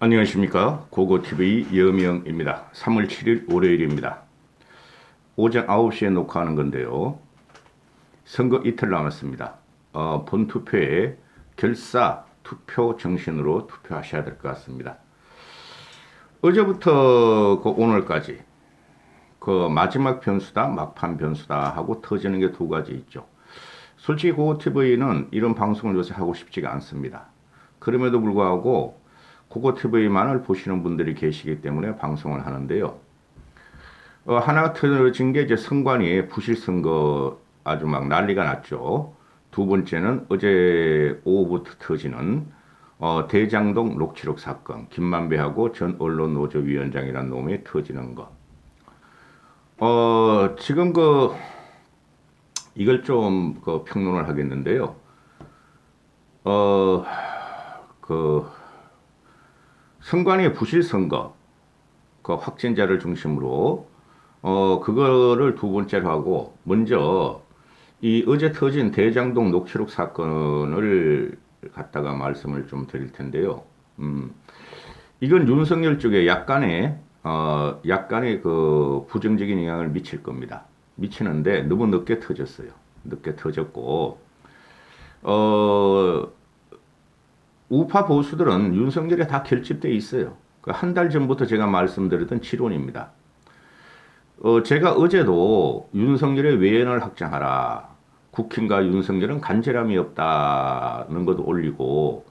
안녕하십니까. 고고TV 여명입니다. 3월 7일 월요일입니다. 오전 9시에 녹화하는 건데요. 선거 이틀 남았습니다. 본투표에 결사 투표 정신으로 투표하셔야 될 것 같습니다. 어제부터 오늘까지 마지막 변수다 막판 변수다 하고 터지는 게 두 가지 있죠. 솔직히 고고TV는 이런 방송을 요새 하고 싶지가 않습니다. 그럼에도 불구하고 고고TV만을 보시는 분들이 계시기 때문에 방송을 하는데요. 하나 터진 게 이제 선관위 부실선거 아주 막 난리가 났죠. 두 번째는 어제 오후부터 터지는 대장동 녹취록 사건, 김만배하고 전 언론노조위원장이라는 놈이 터지는 거. 지금 이걸 좀 평론을 하겠는데요. 어, 그 선관위의 부실 선거, 확진자를 중심으로, 그거를 두 번째로 하고, 먼저, 이 어제 터진 대장동 녹취록 사건을 갖다가 말씀을 좀 드릴 텐데요. 이건 윤석열 쪽에 약간의 부정적인 영향을 미칠 겁니다. 미치는데 너무 늦게 터졌어요. 늦게 터졌고, 우파 보수들은 윤석열에 다 결집되어 있어요. 한 달 전부터 제가 말씀드렸던 지론입니다. 제가 어제도 윤석열의 외연을 확장하라. 국힘과 윤석열은 간절함이 없다는 것도 올리고,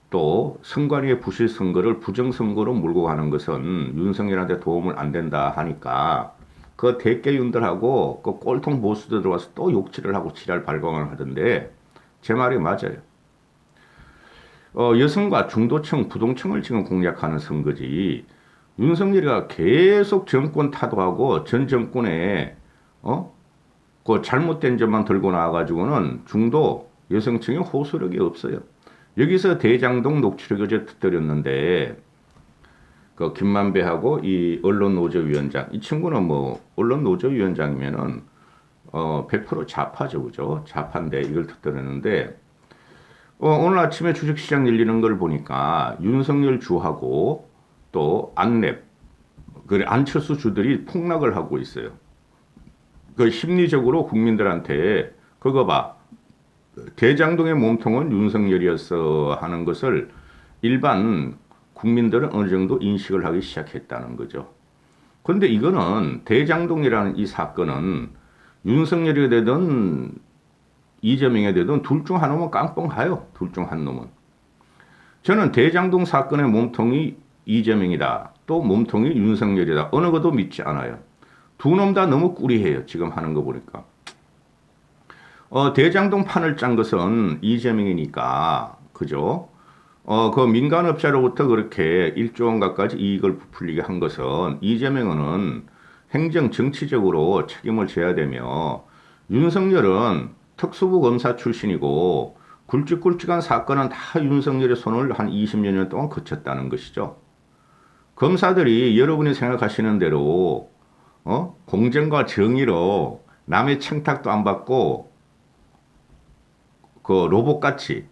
또 선관위의 부실 선거를 부정 선거로 몰고 가는 것은 윤석열한테 도움을 안 된다 하니까 대깨윤들하고 꼴통 보수들 들어와서 또 욕질을 하고 지랄 발광을 하던데 제 말이 맞아요. 여성과 중도층, 부동층을 지금 공략하는 선거지. 윤석열이가 계속 정권 타도하고 전 정권에 잘못된 점만 들고 나와가지고는 중도 여성층의 호소력이 없어요. 여기서 대장동 녹취록이 어제 터뜨렸는데 김만배하고 이 언론노조위원장, 이 친구는 언론노조위원장이면은 100% 좌파죠, 그죠? 좌파인데 이걸 터뜨렸는데. 오늘 아침에 주식시장 열리는 걸 보니까 윤석열 주하고 또 안랩, 안철수 주들이 폭락을 하고 있어요. 심리적으로 국민들한테 그거 봐. 대장동의 몸통은 윤석열이었어 하는 것을 일반 국민들은 어느 정도 인식을 하기 시작했다는 거죠. 그런데 이거는 대장동이라는 이 사건은 윤석열이 되든 이재명이 되든 둘 중 한 놈은 깡통 가요. 둘 중 한 놈은. 저는 대장동 사건의 몸통이 이재명이다. 또 몸통이 윤석열이다. 어느 것도 믿지 않아요. 두 놈 다 너무 꾸리해요. 지금 하는 거 보니까. 대장동 판을 짠 것은 이재명이니까. 그죠? 민간업자로부터 그렇게 1조 원 가까이 이익을 부풀리게 한 것은 이재명은 행정 정치적으로 책임을 져야 되며 윤석열은 특수부 검사 출신이고 굵직굵직한 사건은 다 윤석열의 손을 한 20여 년 동안 거쳤다는 것이죠. 검사들이 여러분이 생각하시는 대로 공정과 정의로 남의 청탁도 안 받고 로봇같이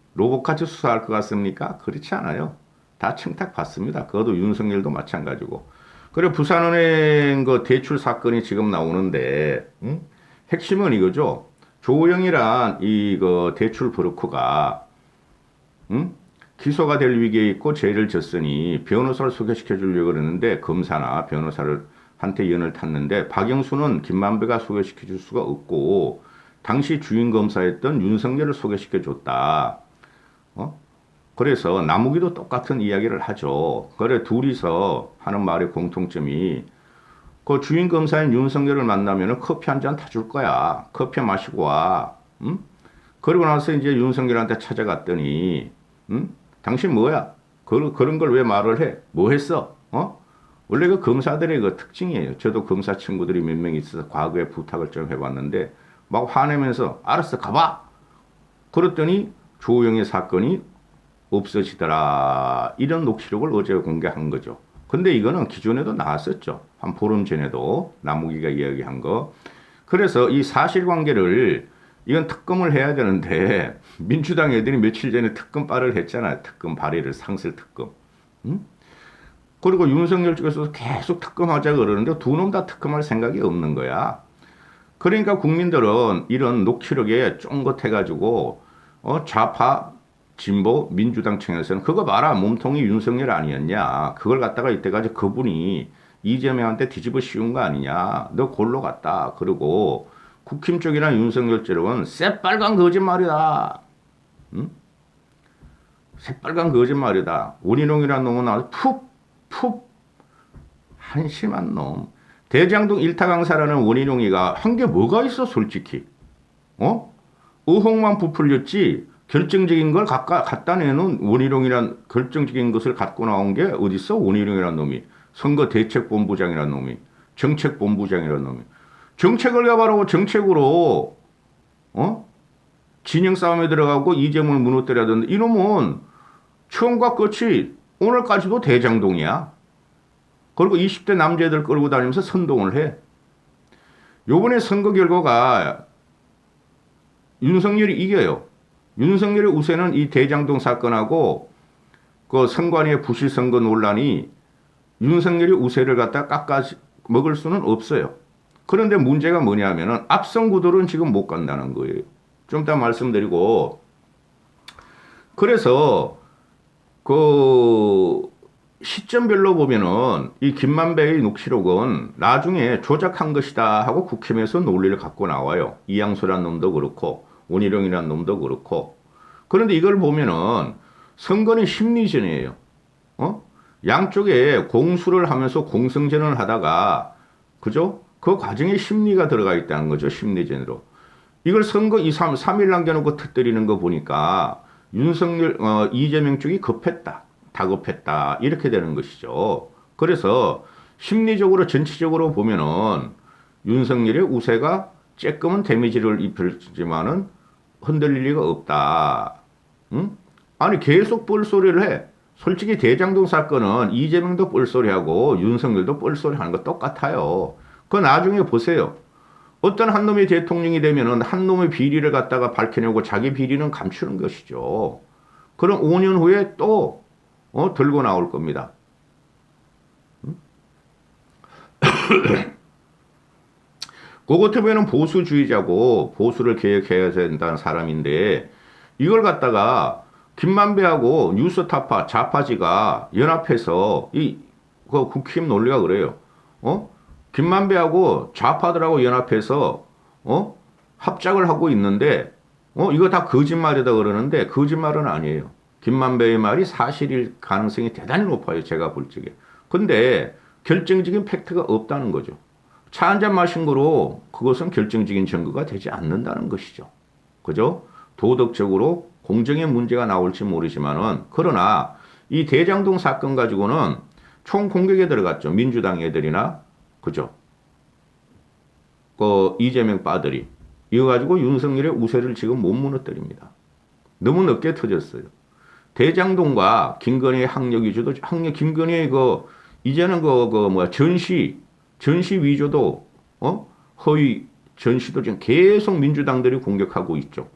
수사할 것 같습니까? 그렇지 않아요. 다 청탁 받습니다. 그것도 윤석열도 마찬가지고. 그래 부산은행 대출 사건이 지금 나오는데 핵심은 이거죠. 조영이란 대출 브로커가 기소가 될 위기에 있고 죄를 졌으니 변호사를 소개시켜 주려고 그러는데 검사나 변호사를 한테 연을 탔는데 박영수는 김만배가 소개시켜 줄 수가 없고 당시 주인 검사였던 윤석열을 소개시켜 줬다. 그래서 남욱이도 똑같은 이야기를 하죠. 그래 둘이서 하는 말의 공통점이 주인 검사인 윤석열을 만나면 커피 한 잔 타줄 거야. 커피 마시고 와. 그러고 나서 이제 윤석열한테 찾아갔더니, 당신 뭐야? 그런 걸 왜 말을 해? 뭐 했어? 원래 검사들의 특징이에요. 저도 검사 친구들이 몇 명 있어서 과거에 부탁을 좀 해봤는데, 막 화내면서, 알았어, 가봐! 그랬더니 조영의 사건이 없어지더라. 이런 녹취록을 어제 공개한 거죠. 근데 이거는 기존에도 나왔었죠. 한 보름 전에도 남욱이가 이야기한 거. 그래서 이 사실관계를 이건 특검을 해야 되는데 민주당 애들이 며칠 전에 특검 발의를 했잖아요. 특검 발의를 상설 특검. 그리고 윤석열 쪽에서도 계속 특검하자 그러는데 두 놈 다 특검할 생각이 없는 거야. 그러니까 국민들은 이런 녹취록에 쫑긋해가지고 좌파, 진보, 민주당 청에서는 그거 봐라 몸통이 윤석열 아니었냐. 그걸 갖다가 이때까지 그분이 이재명한테 뒤집어 씌운 거 아니냐. 너 골로 갔다. 그리고 국힘 쪽이나 윤석열 쪽은 새빨간 거짓말이다. 응? 새빨간 거짓말이다. 원희룡이라는 놈은 아주 푹 한심한 놈. 대장동 일타 강사라는 원희룡이가 한 게 뭐가 있어 솔직히. 의혹만 부풀렸지 결정적인 걸 갖다 내는 원희룡이란 결정적인 것을 갖고 나온 게 어딨어? 원희룡이란 놈이. 선거대책본부장이란 놈이. 정책본부장이란 놈이. 정책을 개발하고 정책으로 진영 싸움에 들어가고 이재명을 무너뜨려야 된다. 이놈은 처음과 끝이 오늘까지도 대장동이야. 그리고 20대 남자애들 끌고 다니면서 선동을 해. 요번에 선거 결과가 윤석열이 이겨요. 윤석열의 우세는 이 대장동 사건하고 그 선관위의 부실 선거 논란이 윤석열이 우세를 갖다 깎아 먹을 수는 없어요. 그런데 문제가 뭐냐면은 앞선 구도는 지금 못 간다는 거예요. 좀 이따 말씀드리고. 그래서 그 시점별로 보면은 이 김만배의 녹취록은 나중에 조작한 것이다 하고 국힘에서 논리를 갖고 나와요. 이양수란 놈도 그렇고 원희룡이란 놈도 그렇고. 그런데 이걸 보면은 선거는 심리전이에요. 양쪽에 공수를 하면서 공성전을 하다가 그죠? 그 과정에 심리가 들어가 있다는 거죠. 심리전으로. 이걸 선거 3일 남겨놓고 터뜨리는 거 보니까 윤석열, 이재명 쪽이 급했다. 다급했다. 이렇게 되는 것이죠. 그래서 심리적으로 전체적으로 보면은 윤석열의 우세가 조금은 데미지를 입혔지만은 흔들릴 리가 없다. 응? 아니 계속 뻘소리를 해. 솔직히 대장동 사건은 이재명도 뻘소리하고 윤석열도 뻘소리하는 거 똑같아요. 그 나중에 보세요. 어떤 한 놈이 대통령이 되면은 한 놈의 비리를 갖다가 밝혀내고 자기 비리는 감추는 것이죠. 그럼 5년 후에 또 들고 나올 겁니다. 그 같으면 보수주의자고 보수를 개혁해야 된다는 사람인데 이걸 갖다가 김만배하고 뉴스타파 좌파지가 연합해서 그 국힘 논리가 그래요. 김만배하고 좌파들하고 연합해서 합작을 하고 있는데 이거 다 거짓말이다 그러는데 거짓말은 아니에요. 김만배의 말이 사실일 가능성이 대단히 높아요. 제가 볼 적에. 근데 결정적인 팩트가 없다는 거죠. 차 한잔 마신 거로 그것은 결정적인 증거가 되지 않는다는 것이죠. 그죠? 도덕적으로 공정의 문제가 나올지 모르지만은 그러나 이 대장동 사건 가지고는 총 공격에 들어갔죠. 민주당 애들이나 그죠? 그 이재명 빠들이 이거 가지고 윤석열의 우세를 지금 못 무너뜨립니다. 너무 늦게 터졌어요. 대장동과 김건희의 학력 위주도 김건희의 이제는 전시 위조도 허위 전시도 지금 계속 민주당들이 공격하고 있죠.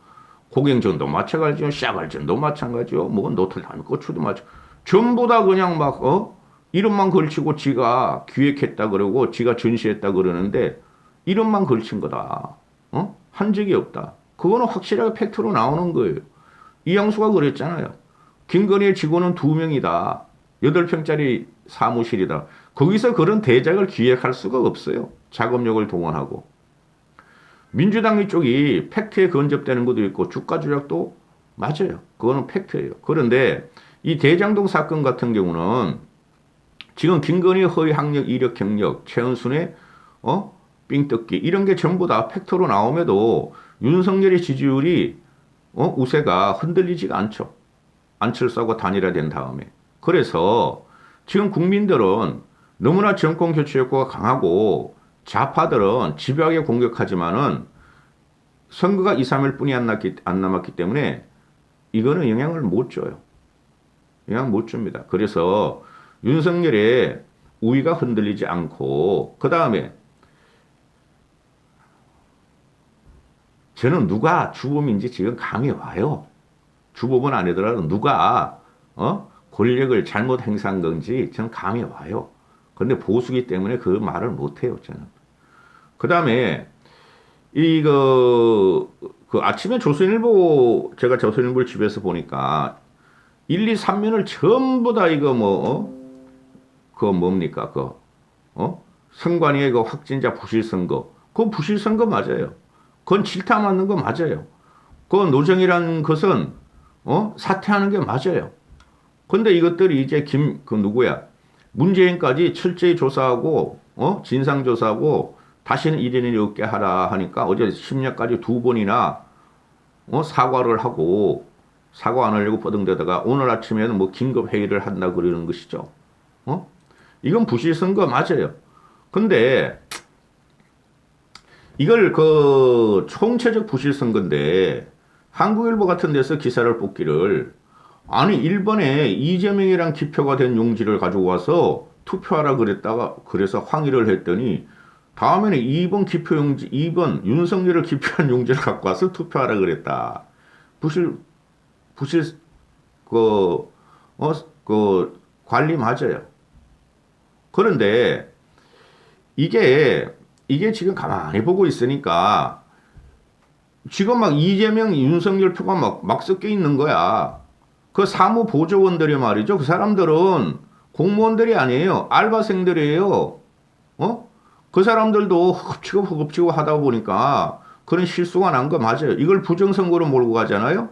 고갱전도 마찬가지요. 샤갈전도 마찬가지요. 뭐 노틀담 고추도 마찬가지. 전부 다 그냥 막 이름만 걸치고 지가 기획했다 그러고 지가 전시했다 그러는데 이름만 걸친 거다. 한 적이 없다. 그거는 확실하게 팩트로 나오는 거예요. 이양수가 그랬잖아요. 김건희의 직원은 2명이다. 8평짜리 사무실이다. 거기서 그런 대작을 기획할 수가 없어요. 작업력을 동원하고. 민주당 이쪽이 팩트에 근접되는 것도 있고 주가 조작도 맞아요. 그거는 팩트예요. 그런데 이 대장동 사건 같은 경우는 지금 김건희 허위 학력, 이력, 경력, 최은순의 삥뜯기 이런 게 전부 다 팩트로 나옴에도 윤석열의 지지율이 우세가 흔들리지가 않죠. 안철수하고 단일화된 다음에. 그래서 지금 국민들은 너무나 정권 교체 욕구가 강하고 좌파들은 집요하게 공격하지만은 선거가 2, 3일 뿐이 안 남았기 때문에 이거는 영향을 못 줘요. 영향 못 줍니다. 그래서 윤석열의 우위가 흔들리지 않고 그 다음에 저는 누가 주범인지 지금 감이 와요. 주범은 아니더라도 누가 권력을 잘못 행사한 건지 저는 감이 와요. 그런데 보수기 때문에 그 말을 못 해요, 저는. 그 다음에, 그 아침에 조선일보, 제가 조선일보를 집에서 보니까 1, 2, 3면을 전부 다 이거 그거 뭡니까? 선관위의 그 확진자 부실 선거. 그거 부실 선거 맞아요. 그건 질타 맞는 거 맞아요. 그 노정이라는 것은, 사퇴하는 게 맞아요. 근데 이것들이 이제 문재인까지 철저히 조사하고, 진상조사하고, 다시는 이런 일이 없게 하라 하니까 어제 심야까지 2번이나, 사과를 하고, 사과 안 하려고 뻗응대다가 오늘 아침에는 뭐 긴급회의를 한다 그러는 것이죠. 이건 부실선거 맞아요. 근데, 이걸 총체적 부실선거인데, 한국일보 같은 데서 기사를 뽑기를, 아니, 1번에 이재명이랑 기표가 된 용지를 가지고 와서 투표하라 그래서 항의를 했더니, 다음에는 2번 기표 용지, 2번 윤석열을 기표한 용지를 갖고 와서 투표하라 그랬다. 부실, 그, 관리 맞아요. 그런데, 이게 지금 가만히 보고 있으니까, 지금 막 이재명, 윤석열 표가 막 섞여 있는 거야. 그 사무보조원들이 말이죠. 그 사람들은 공무원들이 아니에요. 알바생들이에요. 그 사람들도 허겁지겁 하다 보니까 그런 실수가 난 거 맞아요. 이걸 부정선거로 몰고 가잖아요.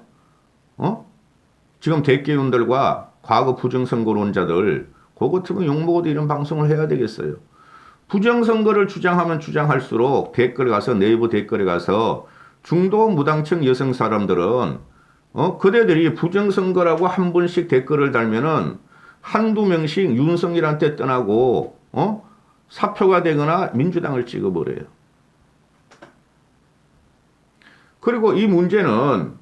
지금 대기업들과 과거 부정선거론자들, 그거 같으면 욕먹어도 이런 방송을 해야 되겠어요. 부정선거를 주장하면 주장할수록 네이버 댓글에 가서 중도 무당층 여성 사람들은 그대들이 부정선거라고 한 번씩 댓글을 달면은 한두 명씩 윤석열한테 떠나고 사표가 되거나 민주당을 찍어버려요. 그리고 이 문제는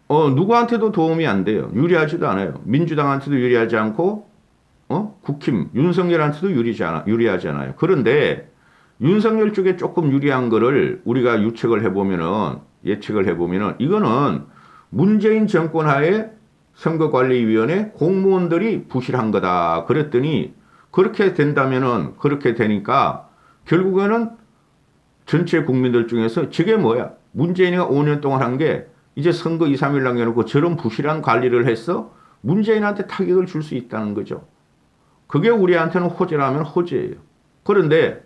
누구한테도 도움이 안 돼요. 유리하지도 않아요. 민주당한테도 유리하지 않고 국힘 윤석열한테도 유리하지 않아요. 그런데 윤석열 쪽에 조금 유리한 거를 우리가 예측을 해보면은 이거는 문재인 정권 하에 선거관리위원회 공무원들이 부실한 거다. 그랬더니 그렇게 된다면은 그렇게 되니까 결국에는 전체 국민들 중에서 저게 뭐야? 문재인이가 5년 동안 한 게 이제 선거 2, 3일 남겨놓고 저런 부실한 관리를 해서 문재인한테 타격을 줄 수 있다는 거죠. 그게 우리한테는 호재라면 호재예요. 그런데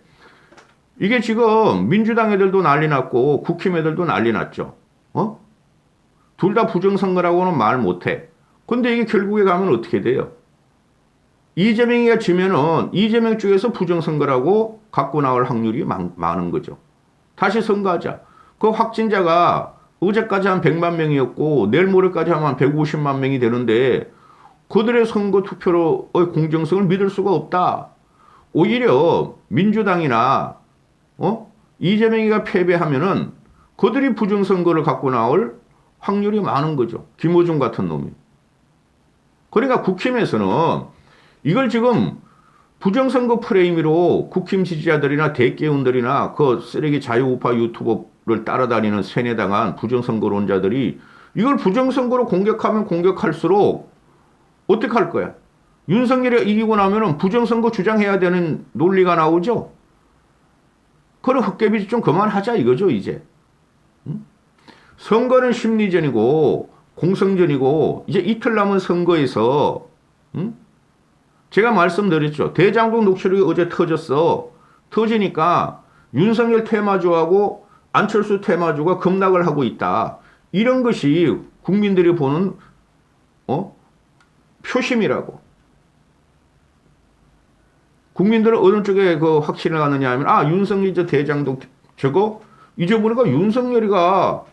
이게 지금 민주당 애들도 난리 났고 국힘 애들도 난리 났죠. 둘 다 부정선거라고는 말 못해. 근데 이게 결국에 가면 어떻게 돼요? 이재명이가 지면은 이재명 쪽에서 부정선거라고 갖고 나올 확률이 많은 거죠. 다시 선거하자. 그 확진자가 어제까지 한 100만 명이었고 내일 모레까지 하면 150만 명이 되는데 그들의 선거 투표로의 공정성을 믿을 수가 없다. 오히려 민주당이나 이재명이가 패배하면은 그들이 부정선거를 갖고 나올 확률이 많은 거죠. 김어준 같은 놈이. 그러니까 국힘에서는 이걸 지금 부정선거 프레임으로 국힘 지지자들이나 대개운들이나 그 쓰레기 자유우파 유튜버를 따라다니는 세뇌당한 부정선거론자들이 이걸 부정선거로 공격하면 공격할수록 어떻게 할 거야? 윤석열이 이기고 나면은 부정선거 주장해야 되는 논리가 나오죠? 그런 헛개비지 좀 그만하자 이거죠, 이제. 선거는 심리전이고 공성전이고 이제 이틀 남은 선거에서 제가 말씀드렸죠. 대장동 녹취록이 어제 터졌어. 터지니까 윤석열 테마주하고 안철수 테마주가 급락을 하고 있다. 이런 것이 국민들이 보는 표심이라고. 국민들은 어느 쪽에 그 확신을 갖느냐 하면 윤석열이 저 대장동 저거 잊어보니까 윤석열이가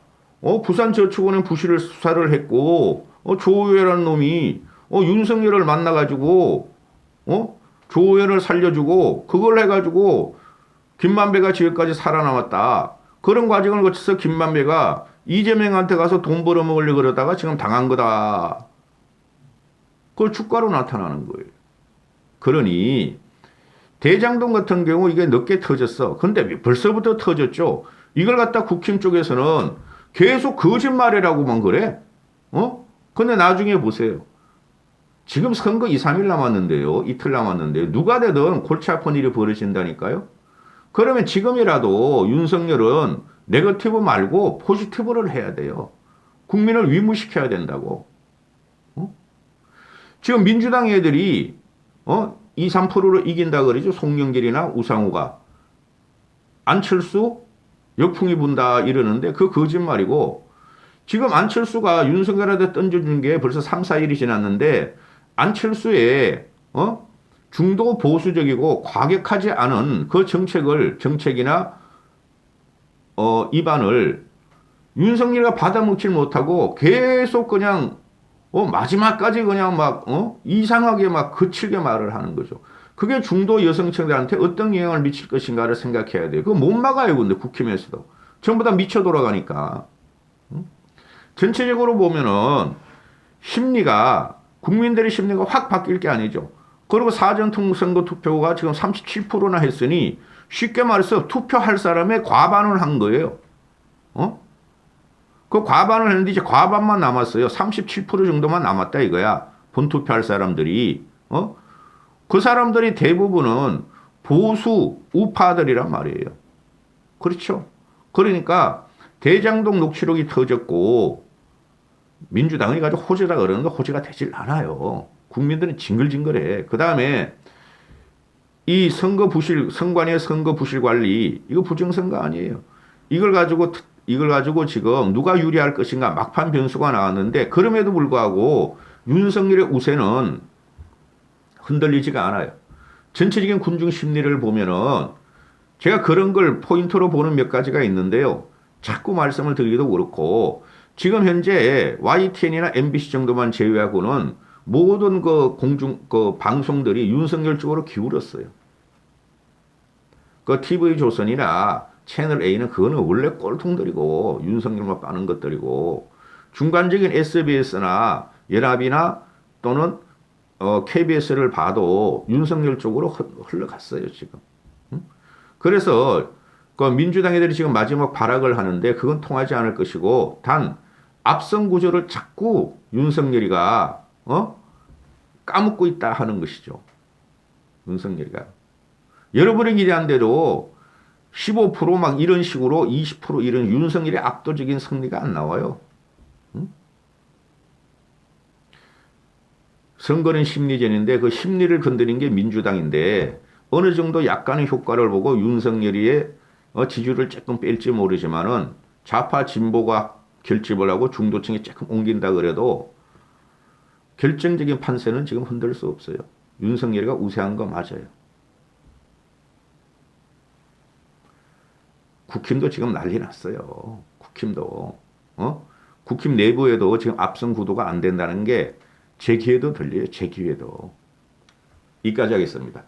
부산저축은행 부실을 수사를 했고 조호연이라는 놈이 윤석열을 만나가지고 조호연을 살려주고 그걸 해가지고 김만배가 지금까지 살아남았다. 그런 과정을 거쳐서 김만배가 이재명한테 가서 돈 벌어먹으려고 그러다가 지금 당한 거다. 그걸 축가로 나타나는 거예요. 그러니 대장동 같은 경우 이게 늦게 터졌어. 근데 벌써부터 터졌죠. 이걸 갖다 국힘 쪽에서는 계속 거짓말이라고만 그래. 근데 나중에 보세요. 지금 선거 2, 3일 남았는데요. 이틀 남았는데요. 누가 되든 골치 아픈 일이 벌어진다니까요. 그러면 지금이라도 윤석열은 네거티브 말고 포지티브를 해야 돼요. 국민을 위무시켜야 된다고. 어? 지금 민주당 애들이 2, 3%로 이긴다 그러죠. 송영길이나 우상호가. 안철수 역풍이 분다 이러는데 그 거짓말이고 지금 안철수가 윤석열한테 던져준 게 벌써 3, 4일이 지났는데 안철수의 중도 보수적이고 과격하지 않은 그 정책이나 입안을 윤석열이가 받아먹질 못하고 계속 그냥 마지막까지 그냥 막 이상하게 막 거칠게 말을 하는 거죠. 그게 중도 여성층들한테 어떤 영향을 미칠 것인가를 생각해야 돼요. 그거 못 막아요. 근데 국힘에서도 전부 다 미쳐 돌아가니까. 전체적으로 보면은 국민들의 심리가 확 바뀔 게 아니죠. 그리고 사전선거 투표가 지금 37%나 했으니 쉽게 말해서 투표할 사람의 과반을 한 거예요. 그 과반을 했는데 이제 과반만 남았어요. 37% 정도만 남았다 이거야. 본투표할 사람들이. 그 사람들이 대부분은 보수 우파들이란 말이에요. 그렇죠. 그러니까 대장동 녹취록이 터졌고 민주당이 가지고 호재다 그러는데 호재가 되질 않아요. 국민들은 징글징글해. 그 다음에 이 선관위의 선거 부실 관리, 이거 부정선거 아니에요. 이걸 가지고 지금 누가 유리할 것인가 막판 변수가 나왔는데 그럼에도 불구하고 윤석열의 우세는 흔들리지가 않아요. 전체적인 군중 심리를 보면은 제가 그런 걸 포인트로 보는 몇 가지가 있는데요. 자꾸 말씀을 드리기도 그렇고 지금 현재 YTN이나 MBC 정도만 제외하고는 모든 그 방송들이 윤석열 쪽으로 기울었어요. 그 TV조선이나 채널A는 그거는 원래 꼴통들이고 윤석열만 빠는 것들이고 중간적인 SBS나 연합이나 또는 KBS를 봐도 윤석열 쪽으로 흘러갔어요, 지금. 그래서 그 민주당 애들이 지금 마지막 발악을 하는데 그건 통하지 않을 것이고 단 앞선 구조를 자꾸 윤석열이가 까먹고 있다 하는 것이죠. 윤석열이가. 여러분이 기대한 대로 15%막 이런 식으로 20% 이런 윤석열의 압도적인 승리가 안 나와요. 선거는 심리전인데 그 심리를 건드린 게 민주당인데 어느 정도 약간의 효과를 보고 윤석열이의 지지율을 조금 뺄지 모르지만은 좌파 진보가 결집을 하고 중도층이 조금 옮긴다 그래도 결정적인 판세는 지금 흔들 수 없어요. 윤석열이가 우세한 거 맞아요. 국힘도 지금 난리 났어요. 국힘도. 국힘 내부에도 지금 앞선 구도가 안 된다는 게 제 귀에도 들려요. 제 귀에도. 여기까지 하겠습니다.